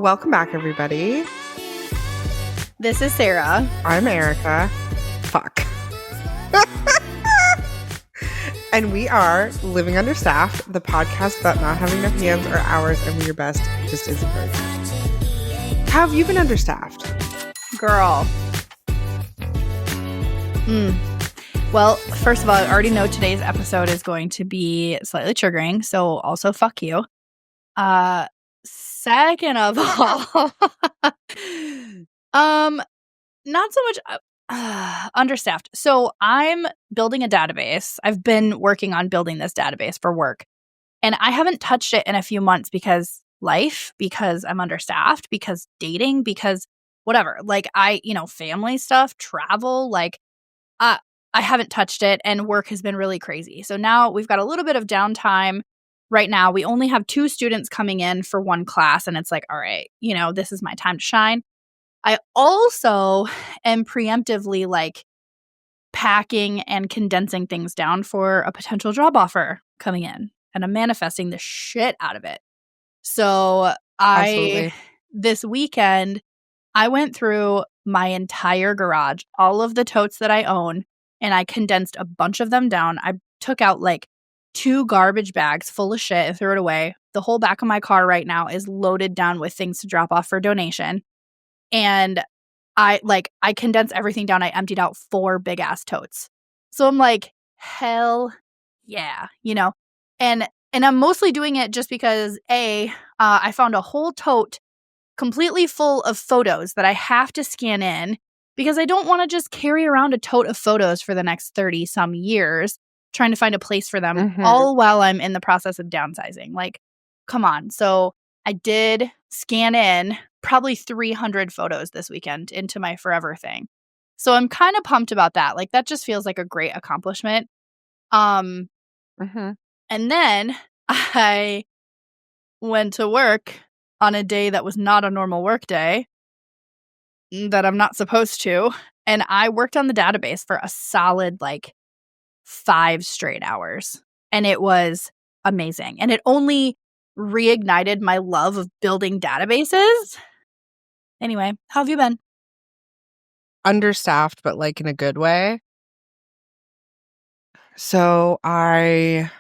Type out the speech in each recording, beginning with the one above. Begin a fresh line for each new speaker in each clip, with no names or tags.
Welcome back, everybody.
This is Sarah.
I'm Erika. Fuck. And we are Living Understaffed, the podcast about not having enough hands or hours and when your best just isn't very good. How have you been understaffed?
Girl. Well, first of all, I already know today's episode is going to be slightly triggering, so also fuck you. Second of all, not so much understaffed. So I'm building a database. I've been working on building this database for work, and I haven't touched it in a few months because life, because I'm understaffed, because dating, because whatever. Like family stuff, travel, I haven't touched it, and work has been really crazy. So now we've got a little bit of downtime. Right now, we only have 2 students coming in for one class, and it's like, all right, this is my time to shine. I also am preemptively packing and condensing things down for a potential job offer coming in, and I'm manifesting the shit out of it. So this weekend, I went through my entire garage, all of the totes that I own, and I condensed a bunch of them down. I took out 2 garbage bags full of shit and threw it away. The whole back of my car right now is loaded down with things to drop off for donation. And I condensed everything down. I emptied out 4 big ass totes. So I'm like, hell yeah, And I'm mostly doing it just because I found a whole tote completely full of photos that I have to scan in because I don't want to just carry around a tote of photos for the next 30 some years trying to find a place for them all while I'm in the process of downsizing. Come on. So I did scan in probably 300 photos this weekend into my forever thing. So I'm kind of pumped about that. That just feels like a great accomplishment. And then I went to work on a day that was not a normal work day that I'm not supposed to. And I worked on the database for a solid 5 straight hours. And it was amazing. And it only reignited my love of building databases. Anyway, how have you been?
Understaffed, but in a good way. So I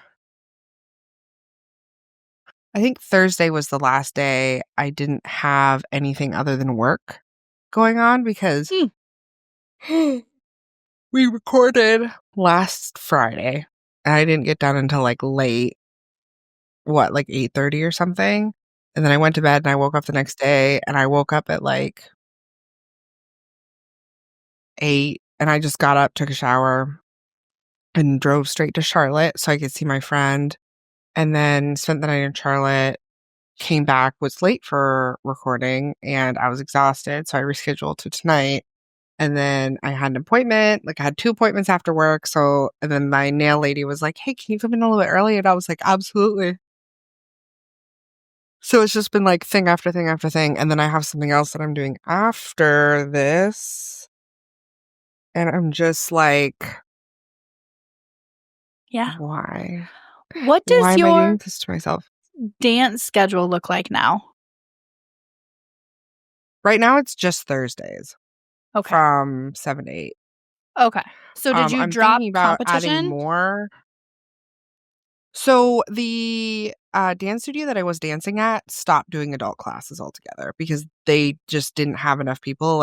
think Thursday was the last day I didn't have anything other than work going on because we recorded last Friday and I didn't get done until late, 8:30 or something. And then I went to bed and I woke up the next day and I woke up at 8 and I just got up, took a shower and drove straight to Charlotte so I could see my friend, and then spent the night in Charlotte, came back, was late for recording and I was exhausted. So I rescheduled to tonight. And then I had an appointment, I had 2 appointments after work. So, and then my nail lady was like, hey, can you come in a little bit early? And I was like, absolutely. So it's just been thing after thing after thing. And then I have something else that I'm doing after this. And I'm just
yeah.
Why?
What does
Why am I
your
doing this to myself?
dance schedule look like now?
Right now, it's just Thursdays.
Okay.
From 7 to 8.
Okay. So did you
I'm
drop
thinking about
competition?
adding more. So the dance studio that I was dancing at stopped doing adult classes altogether because they just didn't have enough people.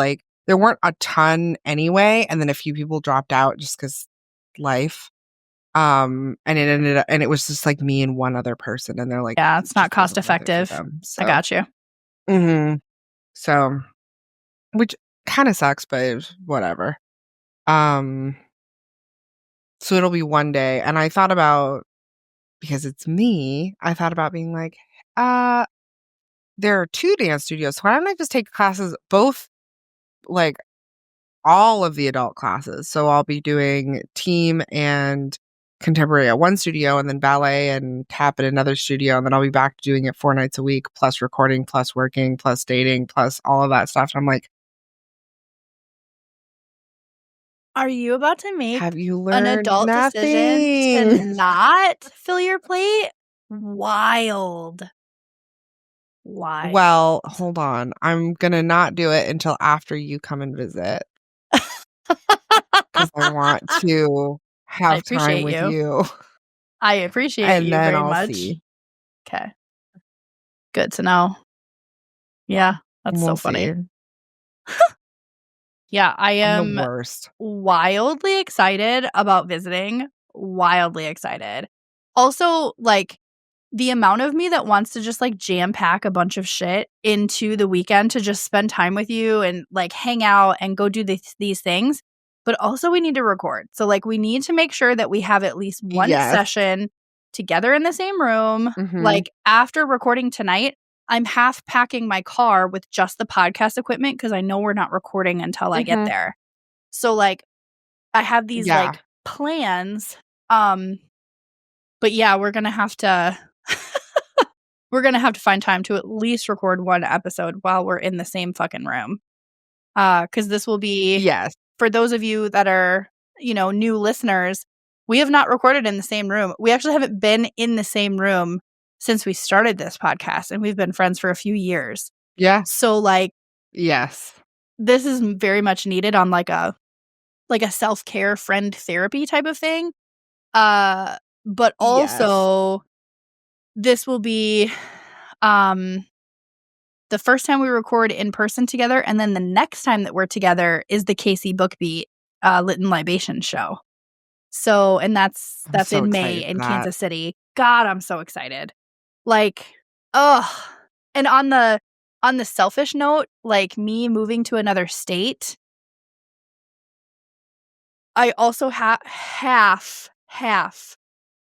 There weren't a ton anyway, and then a few people dropped out just because life. And it was just me and one other person, and they're like,
yeah, it's not cost effective.
So.
I got you.
So, which kind of sucks, but whatever. So it'll be one day, and I thought about, because it's me, I thought about being there are 2 dance studios, so why don't I just take classes, both all of the adult classes? So I'll be doing team and contemporary at one studio, and then ballet and tap at another studio, and then I'll be back to doing it 4 nights a week, plus recording, plus working, plus dating, plus all of that stuff. And I'm like,
are you about to make
have you learned
an adult decision to not fill your plate? Wild. Why?
Well, hold on. I'm gonna not do it until after you come and visit because I want to
I
have time
appreciate
with
you.
you,
I appreciate
and
you
then
very
I'll
much.
see.
Okay. Good to know. Yeah, that's so
We'll
funny.
see.
Yeah, I
I'm the
am
worst.
wildly excited about visiting. Wildly excited. Also, like, the amount of me that wants to just, like, jam pack a bunch of shit into the weekend to just spend time with you and, like, hang out and go do these things. But also we need to record. So, like, we need to make sure that we have at least one
Yes.
session together in the same room.
Mhm.
Like, after recording tonight, I'm half packing my car with just the podcast equipment because I know we're not recording until I get
Mhm.
there. So, like, I have these,
Yeah.
like, plans. But yeah, we're gonna have to we're gonna have to find time to at least record one episode while we're in the same fucking room. Because this will be
Yes.
for those of you that are, new listeners, we have not recorded in the same room. We actually haven't been in the same room since we started this podcast, and we've been friends for a few years.
Yeah.
So, like,
Yes.
this is very much needed on like a self-care friend therapy type of thing. But
Yes.
also this will be the first time we record in person together, and then the next time that we're together is the Casey Bookbeat Lit and Libation show. So, and that's
I'm so
in May
excited for
in
that.
Kansas City. God, I'm so excited. Like, ugh. And on the selfish note, like me moving to another state, I also have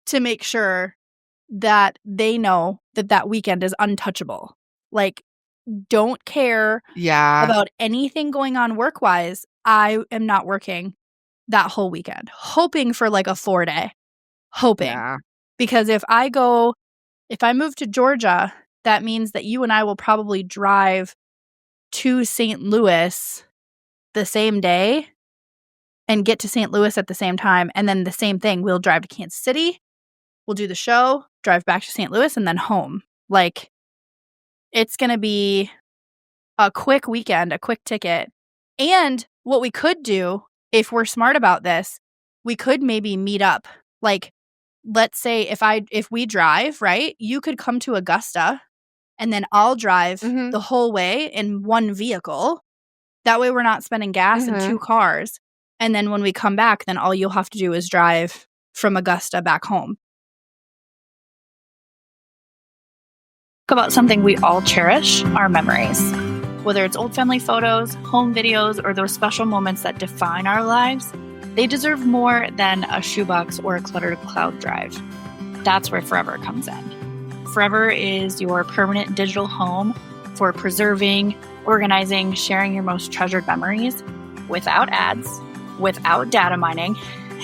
to make sure that they know that that weekend is untouchable. Like, don't care
Yeah.
about anything going on work-wise. I am not working that whole weekend, hoping for like a 4-day. Hoping.
Yeah.
Because if I move to Georgia, that means that you and I will probably drive to St. Louis the same day and get to St. Louis at the same time. And then the same thing, we'll drive to Kansas City, we'll do the show, drive back to St. Louis, and then home. Like, it's going to be a quick weekend, a quick ticket. And what we could do, if we're smart about this, we could maybe meet up. Like, let's say if we drive, right? You could come to Augusta and then I'll drive
Mhm.
the whole way in one vehicle. That way we're not spending gas in two cars. And then when we come back, then all you'll have to do is drive from Augusta back home. Talk about something we all cherish, our memories. Whether it's old family photos, home videos, or those special moments that define our lives, they deserve more than a shoebox or a cluttered cloud drive. That's where Forever comes in. Forever is your permanent digital home for preserving, organizing, sharing your most treasured memories without ads, without data mining,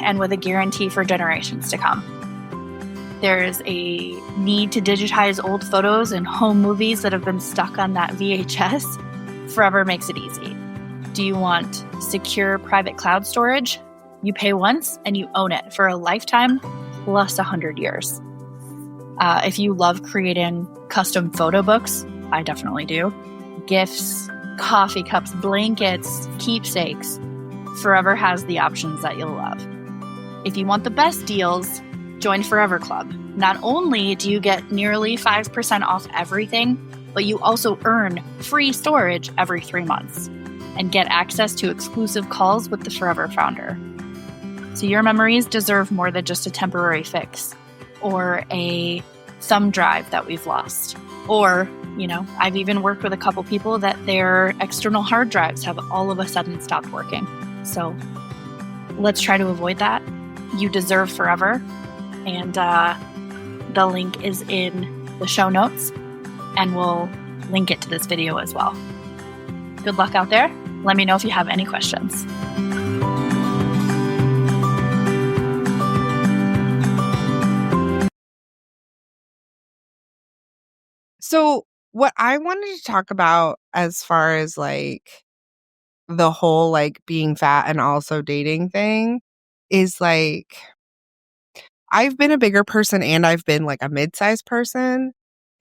and with a guarantee for generations to come. There's a need to digitize old photos and home movies that have been stuck on that VHS. Forever makes it easy. Do you want secure private cloud storage? You pay once and you own it for a lifetime plus 100 years. If you love creating custom photo books, I definitely do. Gifts, coffee cups, blankets, keepsakes. Forever has the options that you'll love. If you want the best deals, join Forever Club. Not only do you get nearly 5% off everything, but you also earn free storage every 3 months and get access to exclusive calls with the Forever founder. So your memories deserve more than just a temporary fix or a thumb drive that we've lost. Or, I've even worked with a couple people that their external hard drives have all of a sudden stopped working. So let's try to avoid that. You deserve Forever. And the link is in the show notes, and we'll link it to this video as well. Good luck out there. Let me know if you have any questions.
So, what I wanted to talk about as far as, like, the whole, like, being fat and also dating thing is, like, I've been a bigger person and I've been, like, a mid-sized person,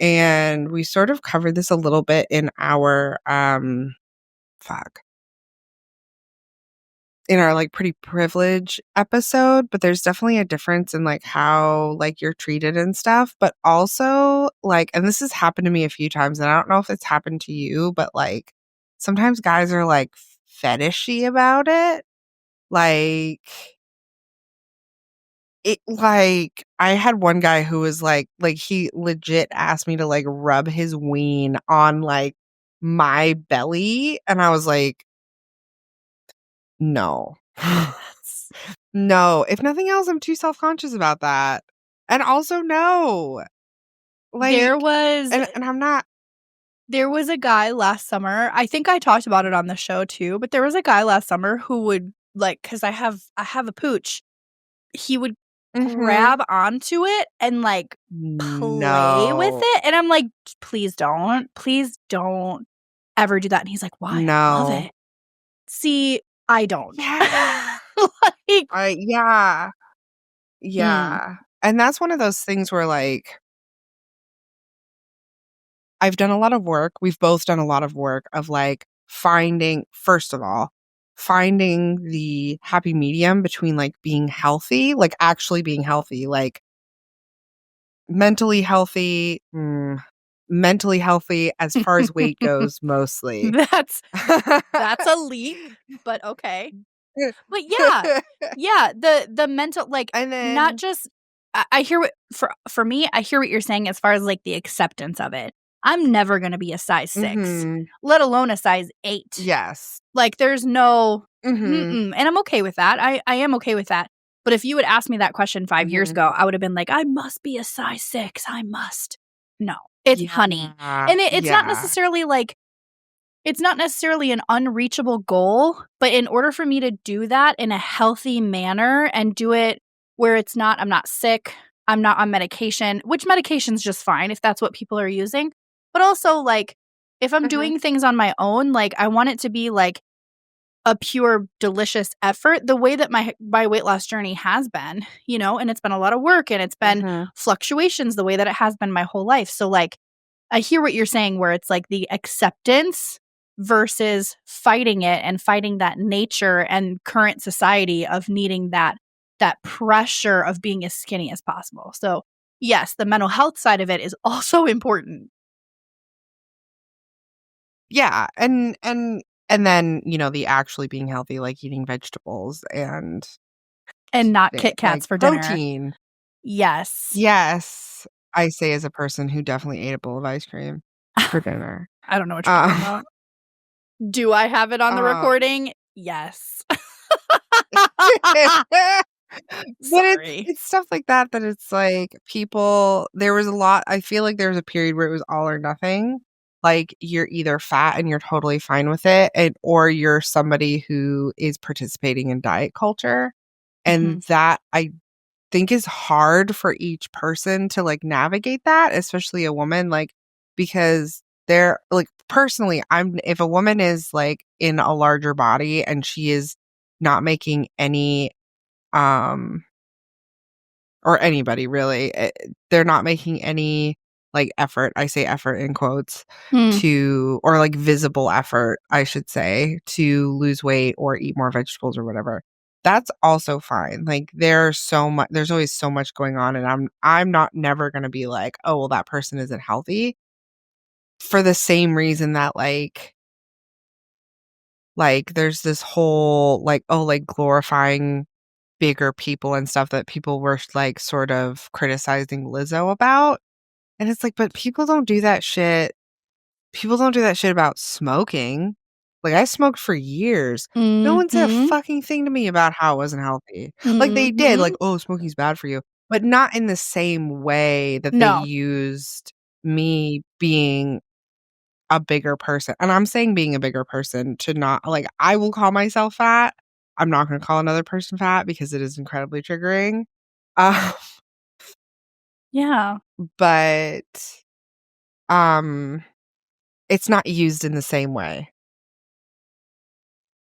And we sort of covered this a little bit in our in our like pretty privilege episode, but there's definitely a difference in like how like you're treated and stuff. But also like, and this has happened to me a few times, and I don't know if it's happened to you, but like sometimes guys are like fetishy about it. Like like I had one guy who was like he legit asked me to like rub his ween on like my belly, and I was like, no. No, if nothing else, I'm too self-conscious about that. And also, no.
There
Like,
was
and I'm not.
there was a guy last summer, I think I talked about it on the show too, but there was a guy last summer who would like, 'cause I have a pooch, he would
Mhm.
grab onto it and like play with
No.
it, and I'm like, please don't ever do that." And he's like, "Why? I love
No.
it." See, I don't.
Yeah.
Like,
Yeah.
mm.
Yeah. And that's one of those things where, like, I've done a lot of work. We've both done a lot of work of, like, finding first of all, finding the happy medium between, like, being healthy, like, actually being healthy, like, mentally healthy, mentally healthy as far as weight goes, mostly.
That's that's a leap, but okay. But yeah, yeah, the mental, like,
And
not
then
just I hear what for me, I hear what you're saying as far as, like, the acceptance of it. I'm never gonna be a size 6,
mhm,
let alone a size 8.
yes.
Like, there's no
Mhm,
mm-mm, and I'm okay with that. I am okay with that. But if you had asked me that question 5 years
mhm.
ago, I would have been like, "I must be a size 6, I must." No, it's honey.
Yeah,
And it's not
yeah.
necessarily like it's not necessarily an unreachable goal, but in order for me to do that in a healthy manner and do it where it's not I'm not sick, I'm not on medication, which medication's just fine if that's what people are using. But also, like, if I'm
Mhm,
doing things on my own, like, I want it to be, like, a pure, delicious effort the way that my weight loss journey has been, and it's been a lot of work and it's been
mhm.
fluctuations the way that it has been my whole life. So, like, I hear what you're saying where it's like the acceptance versus fighting it and fighting that nature and current society of needing that pressure of being as skinny as possible. So, yes, the mental health side of it is also important
Yeah, and then, the actually being healthy, like eating vegetables and
and not
the
Kit
like,
Kats for dinner.
protein.
Yes.
Yes, I say as a person who definitely ate a bowl of ice cream for dinner.
I don't know what you're talking
Uh,
about. Do I have it on the
uh
recording? Yes.
But it's
Sorry.
it's stuff like that that it's like people there was a lot I feel like there was a period where it was all or nothing. Like, you're either fat and you're totally fine with it, or you're somebody who is participating in diet culture, and
Mhm.
that I think is hard for each person to, like, navigate that, especially a woman, like, because they're like, personally, I'm if a woman is, like, in a larger body and she is not making any, um or anybody really, they're not making any, like, effort, I say effort in quotes,
Mm.
to or, like, visible effort, I should say, to lose weight or eat more vegetables or whatever. That's also fine. Like, there's always so much going on, and I'm not never gonna be like, "Oh, well, that person isn't healthy," for the same reason that, there's this whole, like, oh, like, glorifying bigger people and stuff that people were, like, sort of criticizing Lizzo about, and it's like, but people don't do that shit about smoking. Like, I smoked for years. No one said a
Mhm.
fucking thing to me about how it wasn't healthy. Like, they did, like,
Mhm.
"Oh, smoking's bad for you," but not in the same way that they
No.
used me being a bigger person, and I'm saying being a bigger person to not like, I will call myself fat. I'm not gonna call another person fat because it is incredibly triggering. Uh,
Yeah.
but, um, it's not used in the same way.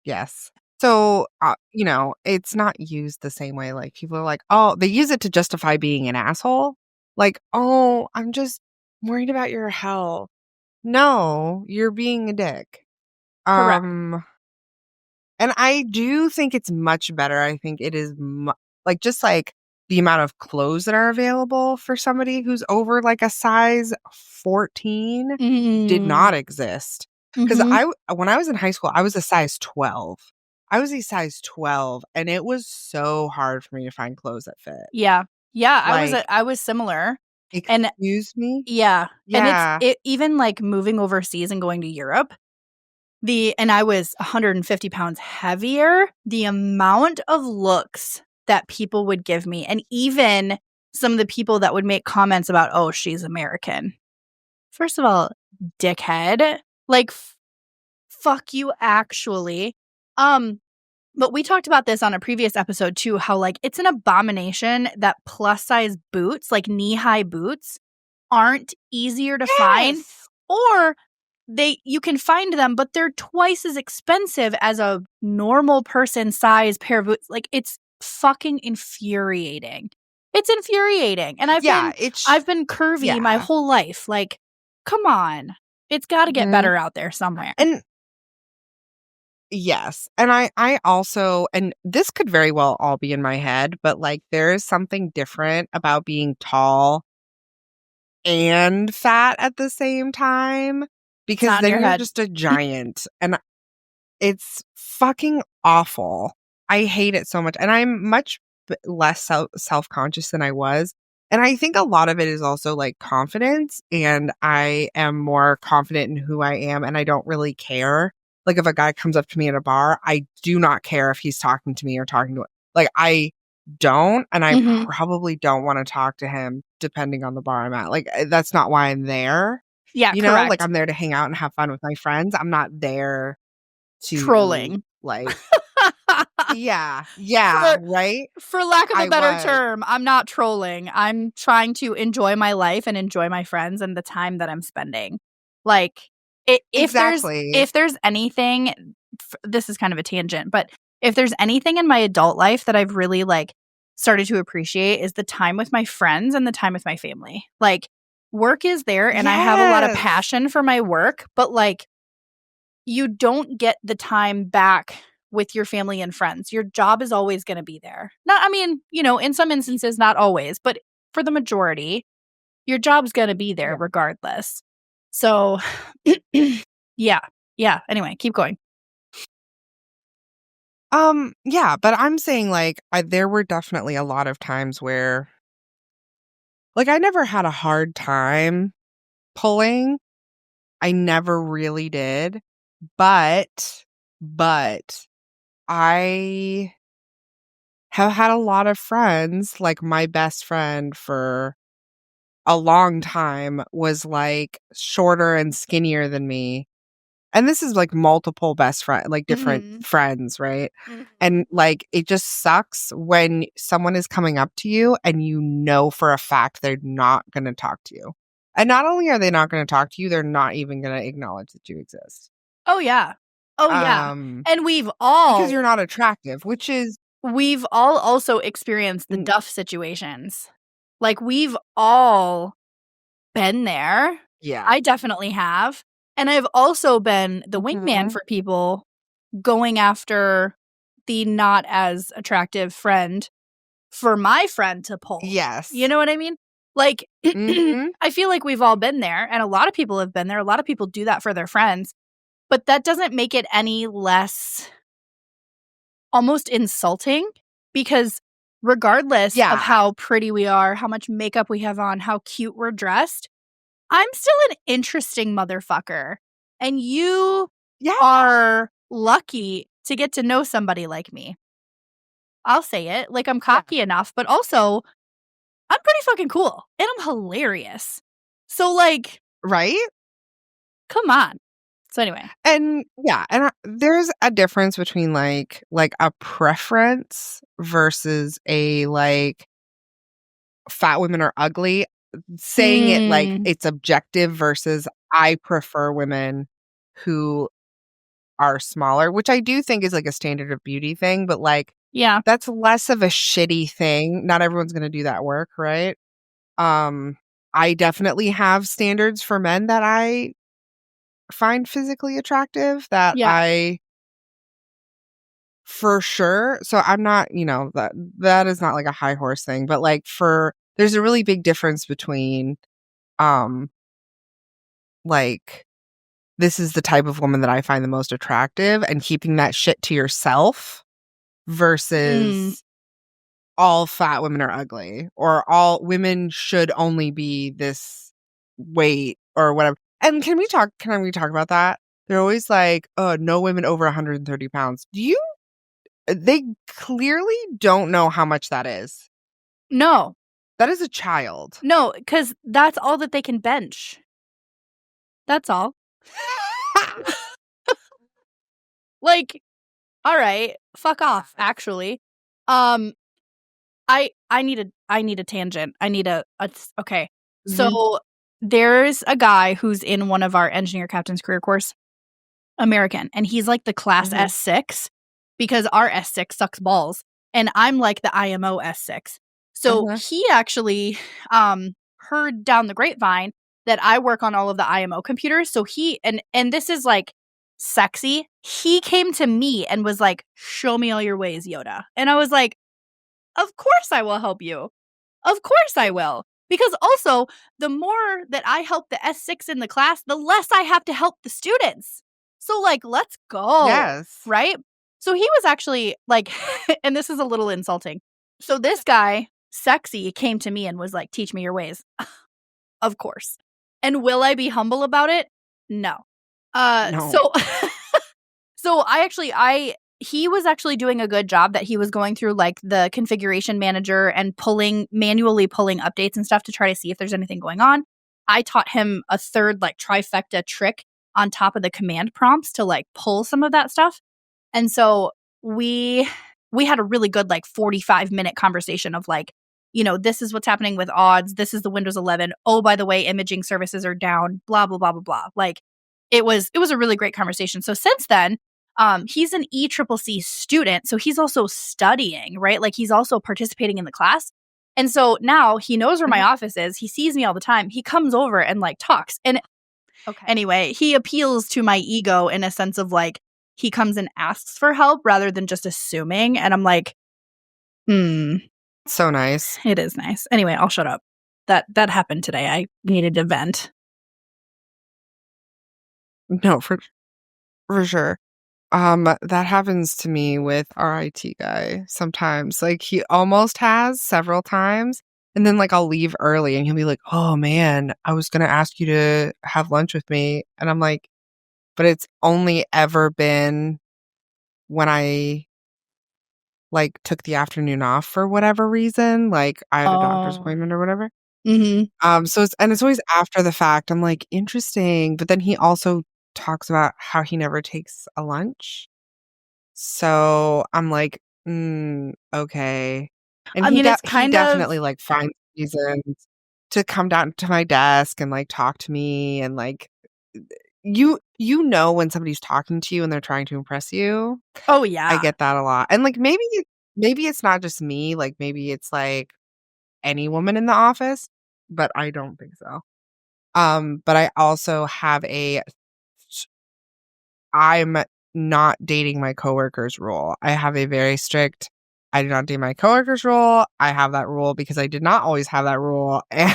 Yes. So, it's not used the same way, like, people are like, "Oh" they use it to justify being an asshole. Like, "Oh, I'm just" worried about your health. No, you're being a dick.
Correct.
And I do think it's much better. I think it is like just like the amount of clothes that are available for somebody who's over like a size 14 did
Mm.
not exist. Because
Mhm.
when I was in high school, I was a size 12. I was a size 12, and it was so hard for me to find clothes that fit.
Yeah. Yeah,
Like,
I was similar. And
excuse me?
yeah, and
Yeah.
it even, like, moving overseas and going to Europe, and I was 150 pounds heavier, the amount of looks that people would give me, and even some of the people that would make comments about, "Oh, she's American." First of all, dickhead, like, fuck you, actually. Um, but we talked about this on a previous episode too, how, like, it's an abomination that plus size boots, like knee-high boots, aren't easier to find,
Yes.
or you can find them, but they're twice as expensive as a normal person size pair of boots. Like, it's fucking infuriating. It's infuriating. And
Yeah,
I've been curvy my
yeah.
whole life. Like, come on. It's got to get
Mhm.
better out there somewhere.
And yes, and I also, and this could very well all be in my head, but, like, there is something different about being tall and fat at the same time,
It's
because
not in
then
your
you're
head.
just a giant, and it's fucking awful. I hate it so much, and I'm much less self-conscious than I was, and I think a lot of it is also, like, confidence, and I am more confident in who I am, and I don't really care. Like, if a guy comes up to me at a bar, I do not care if he's talking to me or talking to, like, I don't, and I
Mhm.
probably don't wanna talk to him depending on the bar I'm at. Like, that's not why I'm there,
Yeah,
you know? Like,
correct.
I'm there to hang out and have fun with my friends. I'm not there to,
Trolling.
like, yeah,
For
right?
for lack of a
I
better
was.
term, I'm not trolling. I'm trying to enjoy my life and enjoy my friends and the time that I'm spending. Like,
Exactly.
if there's anything, this is kind of a tangent, but if there's anything in my adult life that I've really, like, started to appreciate is the time with my friends and the time with my family. Like, work is there and I have a lot of
Yes.
passion for my work, but, like, you don't get the time back with your family and friends. Your job is always gonna be there. Not I mean, in some instances, not always, but for the majority, your job's gonna be there
Yeah.
regardless. So, yeah. Yeah, anyway, keep going.
Yeah, but I'm saying, like, there were definitely a lot of times where, like, I never had a hard time pulling. I never really did, but I have had a lot of friends, like, my best friend for a long time was, like, shorter and skinnier than me. And this is, like, multiple best friend, like, different
Mhm.
friends, right?
Mhm.
And, like, it just sucks when someone is coming up to you and you know for a fact they're not gonna talk to you. And not only are they not gonna talk to you, they're not even gonna acknowledge that you exist.
Oh, yeah. Oh, yeah.
Um,
And
because you're not attractive, which is
we've all also experienced the
mm,
duff situations. Like, we've all been there.
yeah.
I definitely have. And I've also been the wingman
Mhm.
for people going after the not as attractive friend for my friend to pull. You
Yes.
know what I mean? Like,
Mhm.
I feel like we've all been there, and a lot of people have been there. A lot of people do that for their friends, but that doesn't make it any less almost insulting because regardless of
Yeah.
how pretty we are, how much makeup we have on, how cute we're dressed, I'm still an interesting motherfucker. And you
Yeah.
are lucky to get to know somebody like me. I'll say it. Like, I'm
Yeah.
cocky enough, but also I'm pretty fucking cool and I'm hilarious. So, like,
Right?
come on. So, anyway.
And yeah, and there's a difference between like a preference versus a, like, fat women are ugly. Saying it like
Mm,
it's objective versus I prefer women who are smaller, which I do think is like a standard of beauty thing, but, like,
yeah.
that's less of a shitty thing. Not everyone's gonna do that work, right? Um I definitely have standards for men that I find physically attractive that
Yeah.
I for sure. So I'm not, that is not like a high horse thing, but like there's a really big difference between um like this is the type of woman that I find the most attractive and keeping that shit to yourself
Mm.
versus all fat women are ugly or all women should only be this weight or whatever. And can we talk about that? They're always like, oh, no women over 130 pounds. They clearly don't know how much that is.
No.
That is a child.
No, because that's all that they can bench. That's all. Like, all right, fuck off, actually. I need a tangent. I need okay.
Mhm.
So there's a guy who's in one of our engineer captain's career course, American, and he's like the class
Mhm.
S6 because our S6 sucks balls, and I'm like the IMO S6. So
Mhm.
he actually heard down the grapevine that I work on all of the IMO computers. So he and this is like sexy. He came to me and was like, "Show me all your ways, Yoda." And I was like, "Of course I will help you. Of course I will." Because also, the more that I help the S6 in the class, the less I have to help the students. So, like, let's go.
Yes.
Right? So, he was actually like, and this is a little insulting. So, this guy, sexy, came to me and was like, "Teach me your ways." Of course. And will I be humble about it? No.
No.
So So he was actually doing a good job that he was going through like the configuration manager and manually pulling updates and stuff to try to see if there's anything going on. I taught him a third like trifecta trick on top of the command prompts to like pull some of that stuff. And so we had a really good like 45-minute conversation of like, this is what's happening with odds. This is the Windows 11. Oh, by the way, imaging services are down, blah blah blah blah blah. Like it was a really great conversation. So since then, he's an ECCC student, so he's also studying, right? Like he's also participating in the class. And so now he knows where my
Mhm.
office is. He sees me all the time. He comes over and like talks. And
Okay.
anyway, he appeals to my ego in a sense of like he comes and asks for help rather than just assuming. And I'm like,
So nice.
it is nice. Anyway, I'll shut up. That happened today. I needed to vent.
No, for sure. That happens to me with our IT guy sometimes. Like he almost has several times. And then like I'll leave early and he'll be like, "Oh man, I was gonna ask you to have lunch with me." And I'm like, but it's only ever been when I like took the afternoon off for whatever reason. Like I had a doctor's
Oh.
appointment or whatever.
Mm-hmm.
It's always after the fact. I'm like, interesting. But then he also talks about how he never takes a lunch. So I'm like, okay. And
I mean, it's
he
kind of
definitely like finds reasons to come down to my desk and like talk to me and like you know when somebody's talking to you and they're trying to impress you.
oh,
I
yeah.
get that a lot. And like maybe it's not just me, like maybe it's like any woman in the office, but I don't think so. But I also have I'm not dating my coworkers rule. I have a very strict I do not date my coworkers rule. I have that rule because I did not always have that rule and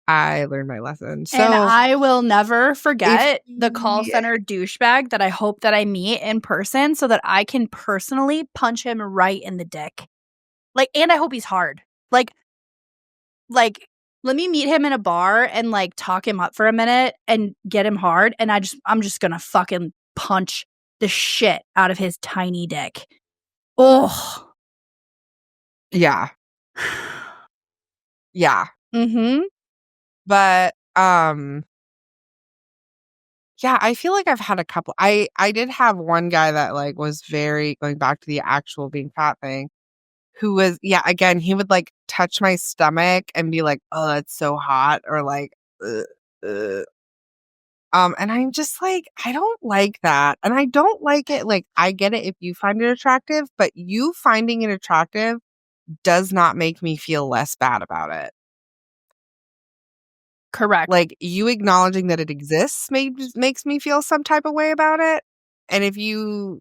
I learned my lesson.
And
So
I will never
if
forget the call center douchebag that I hope that I meet in person so that I can personally punch him right in the dick. Like, and I hope he's hard. Like, let me meet him in a bar and like talk him up for a minute and get him hard. And I'm just gonna fucking punch the shit out of his tiny dick. Oh.
yeah, yeah.
Mm-hmm.
But yeah, I feel like I've had a couple. I did have one guy that like was very going back to the actual being fat thing, who was yeah, again, he would like touch my stomach and be like, "Oh, that's so hot," or like, "Ugh, ugh." And I'm just like, I don't like that. And I don't like it. Like, I get it if you find it attractive, but you finding it attractive does not make me feel less bad about it.
Correct.
Like, you acknowledging that it exists makes me feel some type of way about it. And if you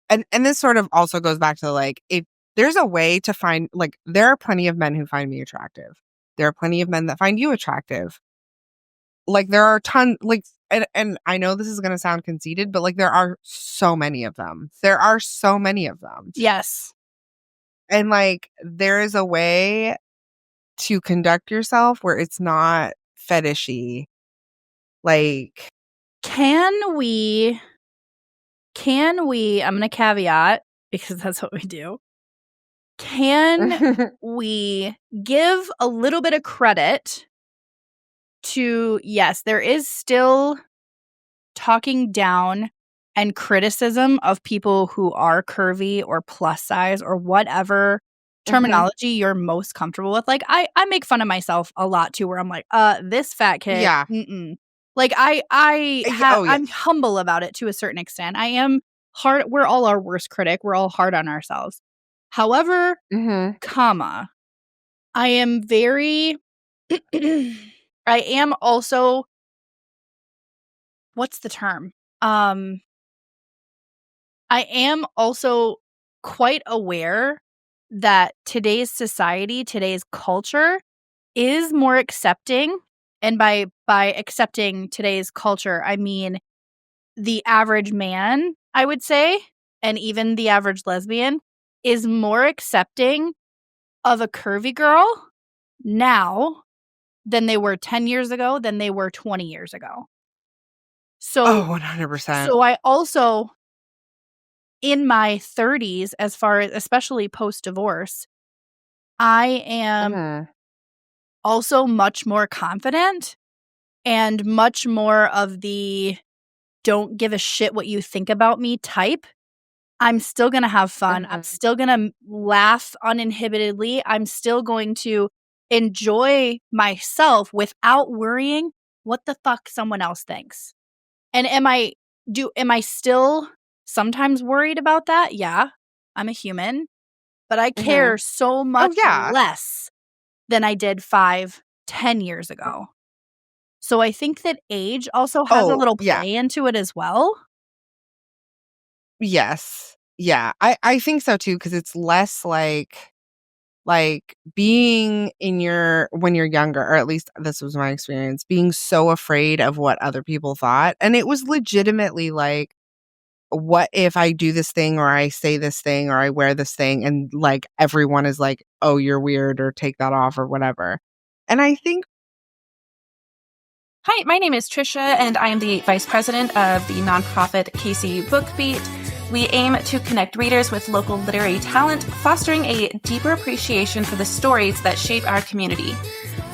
and this sort of also goes back to, like, if there's a way to find, like, there are plenty of men who find me attractive. There are plenty of men that find you attractive. Like, there are like, and I know this is gonna sound conceited, but, like, there are so many of them. There are so many of them.
Yes.
And, like, there is a way to conduct yourself where it's not fetishy. Like,
Can we, I'm going to caveat because that's what we do. Can we give a little bit of credit to, yes, there is still talking down and criticism of people who are curvy or plus size or whatever terminology you're most comfortable with. Like, I make fun of myself a lot too, where I'm like, this fat kid.
Yeah.
Like,
Oh, yeah.
I'm humble about it to a certain extent. I am hard. We're all our worst critic. We're all hard on ourselves. However, comma, I am very, I am also, what's the term? I am also quite aware that today's society, today's culture is more accepting. And by accepting today's culture, I mean the average man, I would say, and even the average lesbian is more accepting of a curvy girl now than they were 10 years ago, than they were 20 years ago. So,
100%.
So I also, in my 30s, as far as especially post-divorce, I am also much more confident and much more of the don't give a shit what you think about me type. I'm still going to have fun. I'm still going to laugh uninhibitedly. I'm still going to enjoy myself without worrying what the fuck someone else thinks. And am I still sometimes worried about that? Yeah, I'm a human, but I care so much less than I did 5-10 years ago. So I think that age also has a little play into it as well.
Yes. Yeah. I think so too, because it's less like being when you're younger, or at least this was my experience, being so afraid of what other people thought. And it was legitimately like, what if I do this thing or I say this thing or I wear this thing and, like, everyone is like, oh, you're weird, or take that off or whatever. And I think
Hi, my name is Trisha, and I am the Vice President of the nonprofit Casey Book Beat. We aim to connect readers with local literary talent, fostering a deeper appreciation for the stories that shape our community.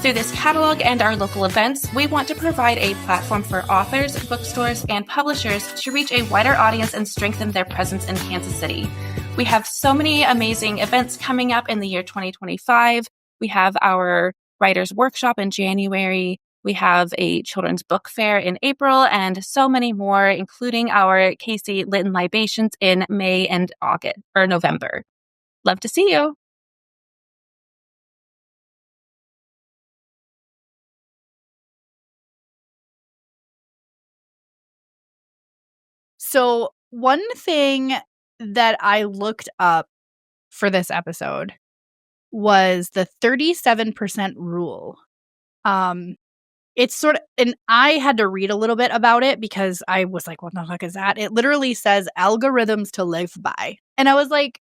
Through this catalog and our local events, we want to provide a platform for authors, bookstores, and publishers to reach a wider audience and strengthen their presence in Kansas City. We have so many amazing events coming up in the year 2025. We have our Writers' Workshop in January. We have a children's book fair in April, and so many more, including our Casey Lit and Libations in May and November. Love to see you.
So one thing that I looked up for this episode was the 37% rule. It's sort of, and I had to read a little bit about it because I was like, what the fuck is that? It literally says algorithms to live by. And I was like,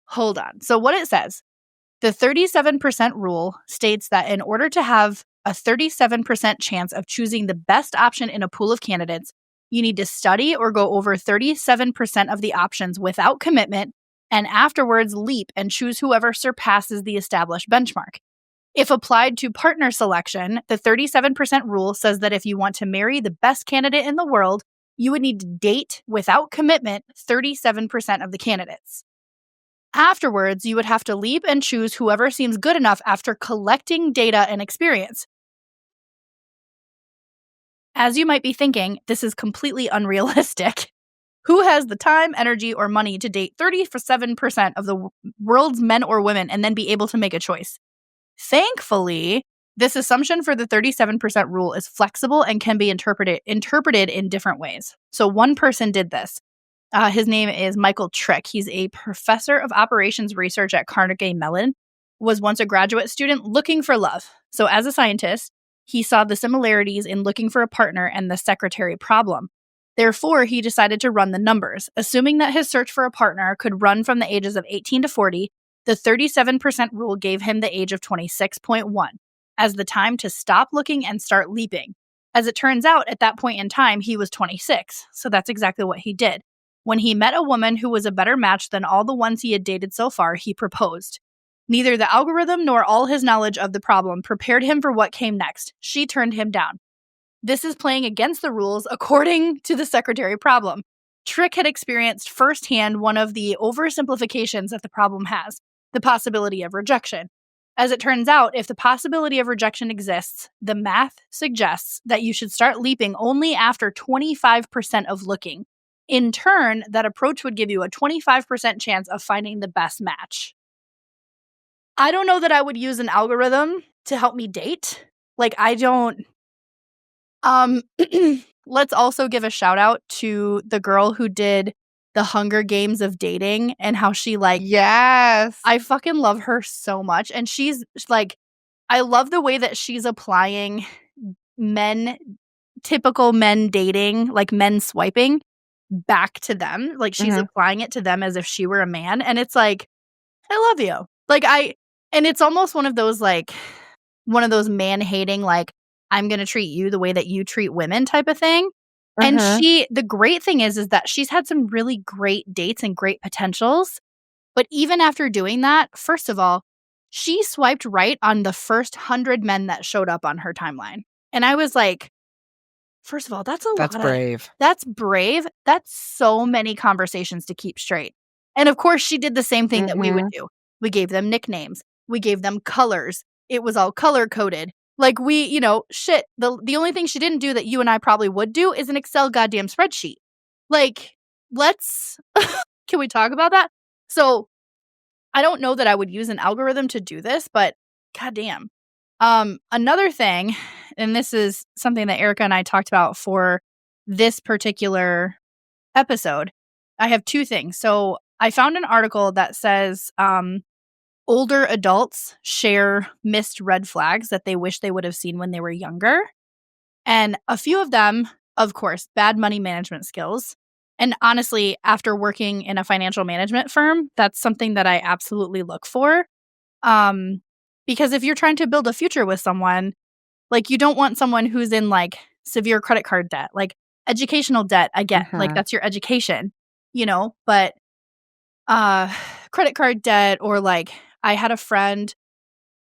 hold on. So what it says, the 37% rule states that in order to have a 37% chance of choosing the best option in a pool of candidates, you need to study or go over 37% of the options without commitment, and afterwards leap and choose whoever surpasses the established benchmark. If applied to partner selection, the 37% rule says that if you want to marry the best candidate in the world, you would need to date without commitment 37% of the candidates. Afterwards, you would have to leap and choose whoever seems good enough after collecting data and experience. As you might be thinking, this is completely unrealistic. Who has the time, energy, or money to date 37% of the world's men or women and then be able to make a choice? Thankfully, This assumption for the 37% rule is flexible and can be interpreted in different ways. So one person did this. His name is Michael Trick. He's a professor of operations research at Carnegie Mellon, was once a graduate student looking for love. So as a scientist, he saw the similarities in looking for a partner and the secretary problem. Therefore, he decided to run the numbers. Assuming that his search for a partner could run from the ages of 18 to 40, the 37% rule gave him the age of 26.1 as the time to stop looking and start leaping. As it turns out, at that point in time, he was 26, so that's exactly what he did. When he met a woman who was a better match than all the ones he had dated so far, he proposed. Neither the algorithm nor all his knowledge of the problem prepared him for what came next. She turned him down. This is playing against the rules according to the secretary problem. Trick had experienced firsthand one of the oversimplifications that the problem has, the possibility of rejection. As it turns out, if the possibility of rejection exists, the math suggests that you should start leaping only after 25% of looking. In turn, that approach would give you a 25% chance of finding the best match. I don't know that I would use an algorithm to help me date. I don't. Let's also give a shout out to the girl who did the Hunger Games of dating and how she
Yes.
I fucking love her so much. And she's I love the way that she's applying typical men dating, men swiping back to them. She's applying it to them as if she were a man. And it's I love you. And it's almost one of those man hating, I'm going to treat you the way that you treat women type of thing. And the great thing is that she's had some really great dates and great potentials. But even after doing that, first of all, she swiped right on the first 100 men that showed up on her timeline. And I was like, first of all, that's
brave.
That's brave. That's so many conversations to keep straight. And of course, she did the same thing that we would do. We gave them nicknames. We gave them colors. It was all color coded. Shit. The only thing she didn't do that you and I probably would do is an Excel goddamn spreadsheet. Let's, can we talk about that? So I don't know that I would use an algorithm to do this, but goddamn. Another thing, and this is something that Erika and I talked about for this particular episode. I have two things. So I found an article that says, older adults share missed red flags that they wish they would have seen when they were younger. And a few of them, of course, bad money management skills. And honestly, after working in a financial management firm, that's something that I absolutely look for. Because if you're trying to build a future with someone, you don't want someone who's in severe credit card debt, educational debt. I get that's your education, but credit card debt or I had a friend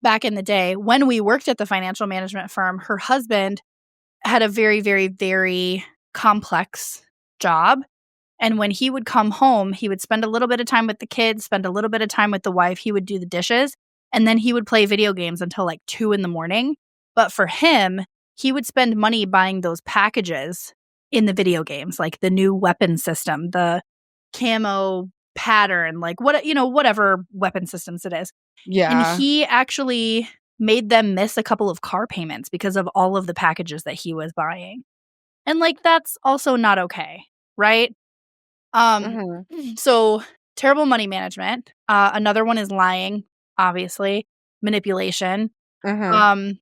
back in the day when we worked at the financial management firm, her husband had a very, very, very complex job. And when he would come home, he would spend a little bit of time with the kids, spend a little bit of time with the wife. He would do the dishes, and then he would play video games until 2 a.m. But for him, he would spend money buying those packages in the video games, the new weapon system, the camo pattern, whatever weapon systems it is.
Yeah.
And he actually made them miss a couple of car payments because of all of the packages that he was buying. And that's also not okay, right? So terrible money management. Another one is lying, obviously, manipulation. One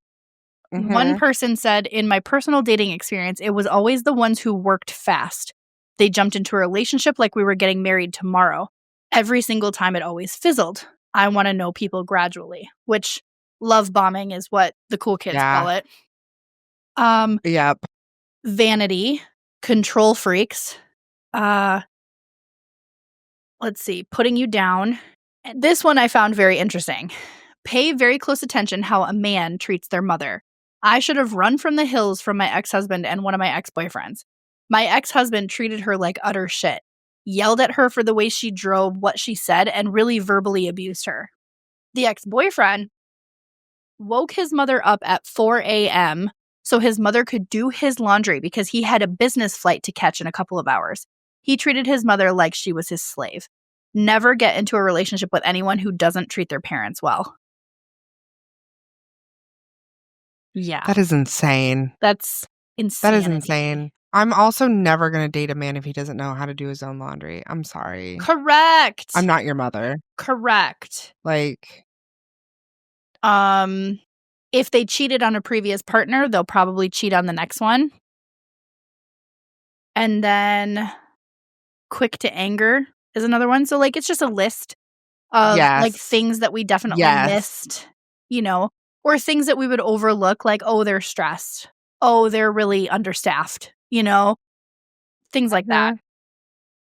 person said, in my personal dating experience, it was always the ones who worked fast. They jumped into a relationship like we were getting married tomorrow. Every single time it always fizzled. I want to know people gradually, which love bombing is what the cool kids call it.
Yep.
Vanity, control freaks. Let's see, putting you down. This one I found very interesting. Pay very close attention how a man treats their mother. I should have run from the hills from my ex-husband and one of my ex-boyfriends. My ex-husband treated her like utter shit, yelled at her for the way she drove, what she said, and really verbally abused her. The ex-boyfriend woke his mother up at 4 a.m. so his mother could do his laundry because he had a business flight to catch in a couple of hours. He treated his mother like she was his slave. Never get into a relationship with anyone who doesn't treat their parents well. Yeah.
That is insane.
That's
That
insanity.
is insane. I'm also never going to date a man if he doesn't know how to do his own laundry. I'm sorry.
Correct.
I'm not your mother.
Correct.
Like,
if they cheated on a previous partner, they'll probably cheat on the next one. And then quick to anger is another one. So, like, it's just a list of, like,
yes.
things that we definitely
Yes.
missed, you know, or things that we would overlook, like, oh, they're stressed. Oh, they're really understaffed, you know, things like that.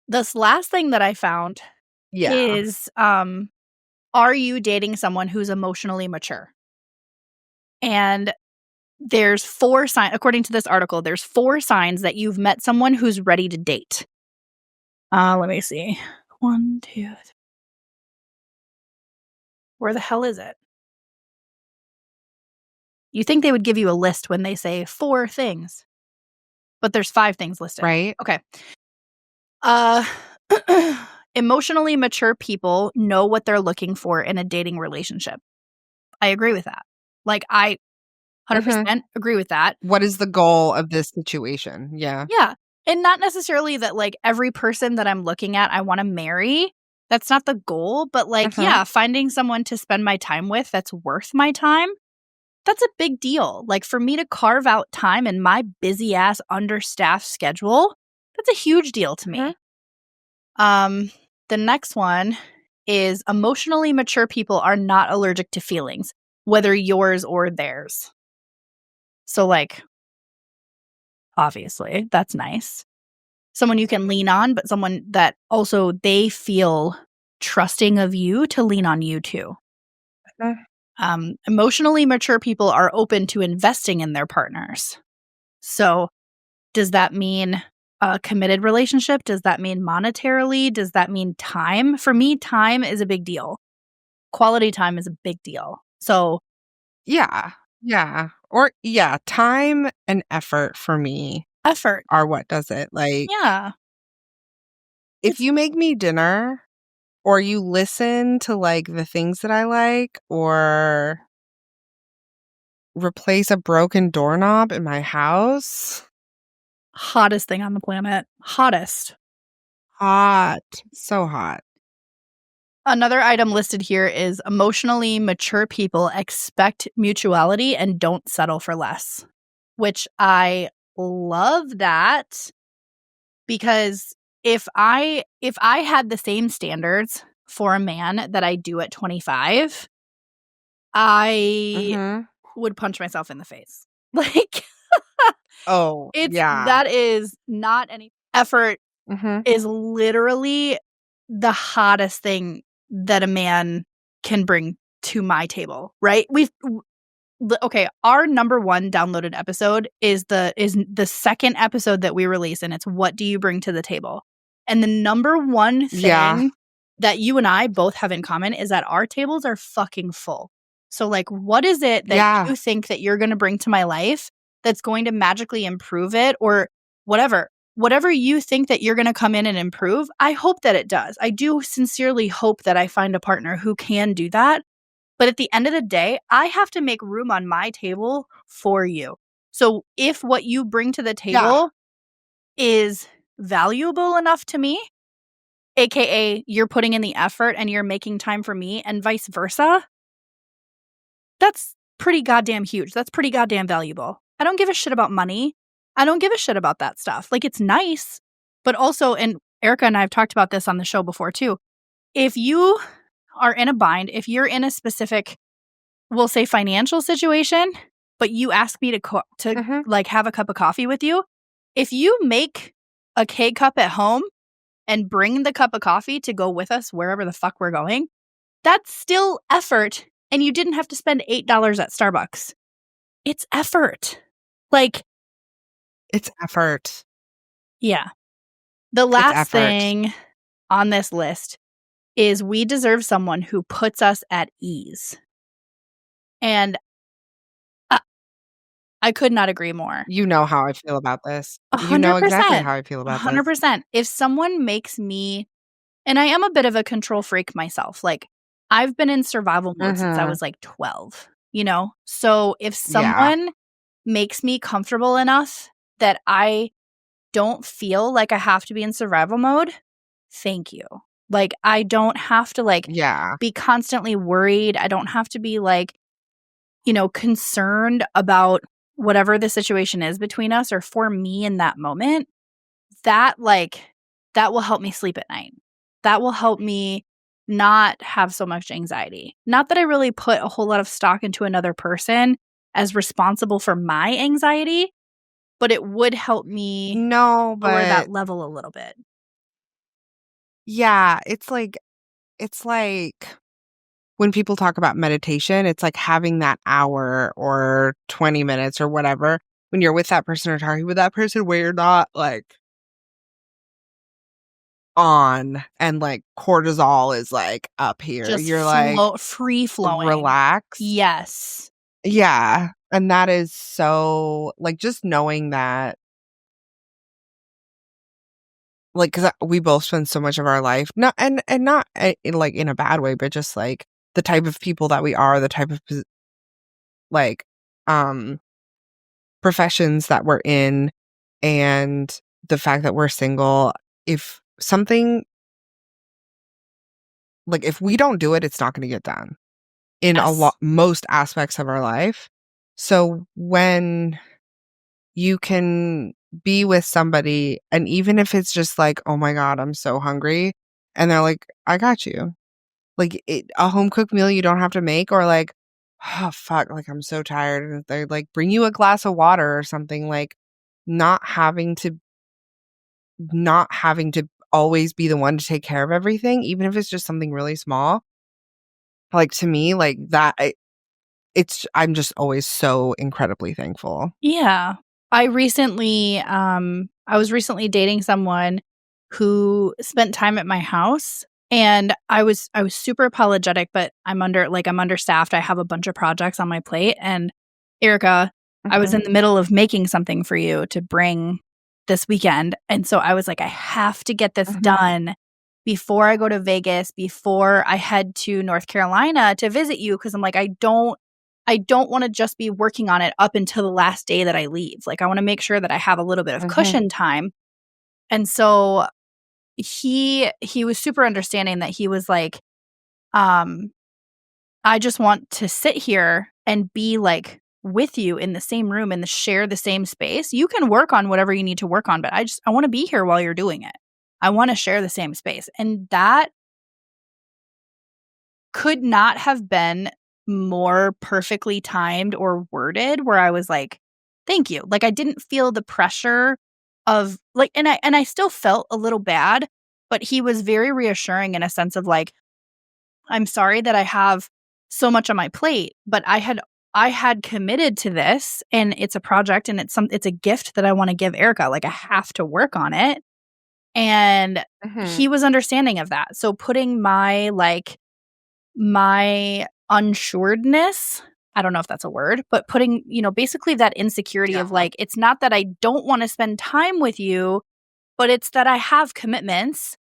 This last thing that I found
Yeah.
is, are you dating someone who's emotionally mature? And there's 4 signs, according to this article, there's 4 signs that you've met someone who's ready to date. Let me see. 1, 2, 3. Where the hell is it? You think they would give you a list when they say 4 things, but there's 5 things listed.
Right.
Okay. Emotionally mature people know what they're looking for in a dating relationship. I agree with that. Like, I 100% agree with that.
What is the goal of this situation? Yeah.
Yeah. And not necessarily that, like, every person that I'm looking at I want to marry. That's not the goal. But, like, yeah, finding someone to spend my time with that's worth my time, that's a big deal. Like, for me to carve out time in my busy-ass, understaffed schedule, that's a huge deal to me. The next one is emotionally mature people are not allergic to feelings, whether yours or theirs. So, like, obviously, that's nice. Someone you can lean on, but someone that also they feel trusting of you to lean on you too. Emotionally mature people are open to investing in their partners. So, does that mean a committed relationship? Does that mean monetarily? Does that mean time? For me, time is a big deal. Quality time is a big deal. So,
yeah. Yeah. Or, yeah, time and effort for me
effort
are what does it. Like,
yeah.
If you make me dinner or you listen to, like, the things that I like or replace a broken doorknob in my house.
Hottest thing on the planet. Hottest.
Hot. So hot.
Another item listed here is emotionally mature people expect mutuality and don't settle for less, which I love that because if I had the same standards for a man that I do at 25, I would punch myself in the face. Like,
oh,
that is not any effort is literally the hottest thing that a man can bring to my table, right? Okay, our number 1 downloaded episode is the second episode that we release, and it's what do you bring to the table? And the number 1 thing that you and I both have in common is that our tables are fucking full. So, like, what is it that you think that you're going to bring to my life that's going to magically improve it or whatever? Whatever you think that you're going to come in and improve, I hope that it does. I do sincerely hope that I find a partner who can do that. But at the end of the day, I have to make room on my table for you. So if what you bring to the table is valuable enough to me, aka you're putting in the effort and you're making time for me and vice versa, that's pretty goddamn huge. That's pretty goddamn valuable. I don't give a shit about money. I don't give a shit about that stuff. Like, it's nice, but also, and Erika and I have talked about this on the show before too. If you are in a bind, if you're in a specific, we'll say financial situation, but you ask me to like have a cup of coffee with you, if you make a K-cup at home and bring the cup of coffee to go with us wherever the fuck we're going, that's still effort, and you didn't have to spend $8 at Starbucks. It's effort. Like,
it's effort.
Yeah. The last thing on this list is we deserve someone who puts us at ease. And I could not agree more.
You know how I feel about this.
100%.
You know exactly how I feel about
100%. If someone makes me, and I am a bit of a control freak myself. Like, I've been in survival mode since I was like 12. So if
Yeah.
someone makes me comfortable enough that I don't feel like I have to be in survival mode, thank you. Like, I don't have to
Yeah.
be constantly worried. I don't have to be concerned about whatever the situation is between us or for me in that moment. That will help me sleep at night. That will help me not have so much anxiety. Not that I really put a whole lot of stock into another person as responsible for my anxiety, but it would help me
No,
lower that
but
level a little bit.
yeah, it's like when people talk about meditation, it's like having that hour or 20 minutes or whatever when you're with that person or talking with that person where you're not on and cortisol is up here.
Just
You're
free flowing.
relaxed.
Yes.
Yeah. And that is so just knowing that because we both spend so much of our life not and not in a bad way, but just the type of people that we are, the type of like um professions that we're in, and the fact that we're single. If something if we don't do it, it's not going to get done in
Yes.
most aspects of our life. So when you can be with somebody, and even if it's just oh my God, I'm so hungry, and they're like, I got you. A home cooked meal you don't have to make, or oh fuck, I'm so tired, and they bring you a glass of water or something, not having to always be the one to take care of everything, even if it's just something really small. To me, that I'm just always so incredibly thankful.
Yeah. I was recently dating someone who spent time at my house, and I was super apologetic, but I'm understaffed. I have a bunch of projects on my plate, and Erika, I was in the middle of making something for you to bring this weekend, and so I was like, I have to get this done before I go to Vegas, before I head to North Carolina to visit you, because I'm like, I don't want to just be working on it up until the last day that I leave. I want to make sure that I have a little bit of cushion time. And so he was super understanding that he was like, I just want to sit here and be with you in the same room and share the same space. You can work on whatever you need to work on, but I want to be here while you're doing it. I want to share the same space. And that could not have been more perfectly timed or worded, where I was like, thank you. I didn't feel the pressure of and I still felt a little bad, but he was very reassuring in a sense of I'm sorry that I have so much on my plate, but I had committed to this, and it's a project, and it's a gift that I want to give Erika. I have to work on it. And he was understanding of that. So putting my unsuredness, I don't know if that's a word, but putting, basically that insecurity of it's not that I don't want to spend time with you, but it's that I have commitments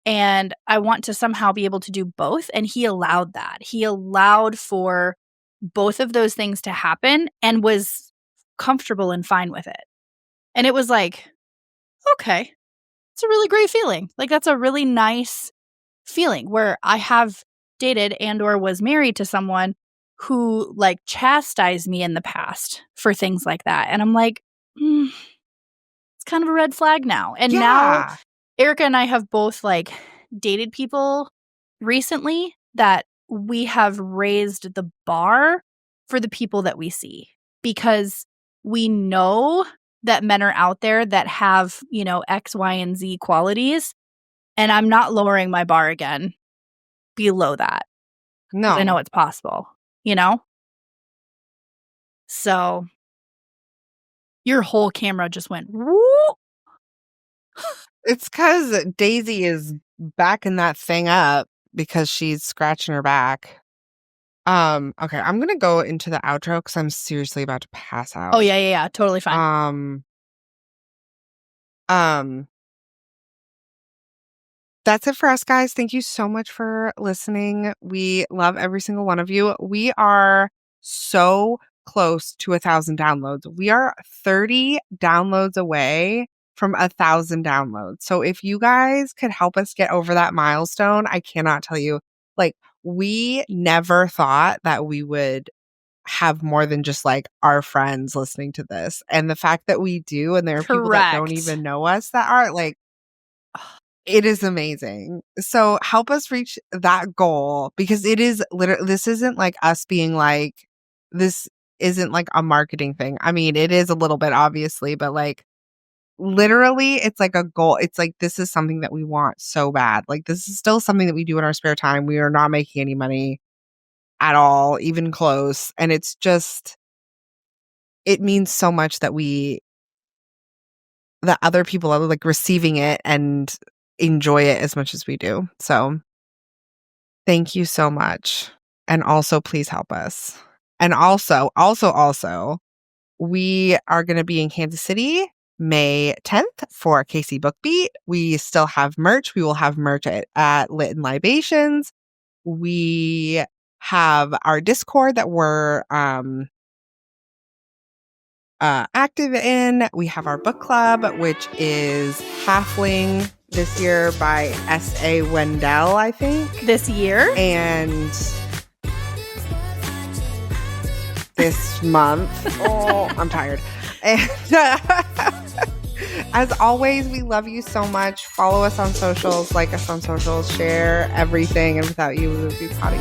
and I want to somehow be able to do both. And he allowed that. He allowed for both of those things to happen and was comfortable and fine with it. And it was okay, it's a really great feeling. That's a really nice feeling, where I have dated and or was married to someone who chastised me in the past for things like that. And I'm like, it's kind of a red flag now. And now Erika and I have both dated people recently that we have raised the bar for the people that we see, because we know that men are out there that have, X, Y, and Z qualities. And I'm not lowering my bar again below that.
No.
I know it's possible, So your whole camera just went whoop.
It's because Daisy is backing that thing up because she's scratching her back. Okay, I'm gonna go into the outro because I'm seriously about to pass out.
Oh yeah, totally fine.
That's it for us, guys. Thank you so much for listening. We love every single one of you. We are so close to 1,000 downloads. We are 30 downloads away from 1,000 downloads. So if you guys could help us get over that milestone, I cannot tell you. Like, we never thought that we would have more than just like our friends listening to this. And the fact that we do, and there are people that don't
Correct.
even know us that are like, it is amazing. So help us reach that goal, because it is literally, this isn't like us being like, this isn't like a marketing thing. I mean, it is a little bit, obviously, but like literally it's like a goal. It's like, this is something that we want so bad. Like, this is still something that we do in our spare time. We are not making any money at all, even close. And it's just, it means so much that that other people are like receiving it and enjoy it as much as we do. So thank you so much. And also, please help us. And also, we are going to be in Kansas City May 10th for KC Book Beat. We still have merch. We will have merch at Lit and Libations. We have our Discord that we're active in. We have our book club, which is Halfling this year by S.A. Wendell, I think.
This year?
And this month. Oh, I'm tired. And as always, we love you so much. Follow us on socials, like us on socials, share everything. And without you, we would be potting.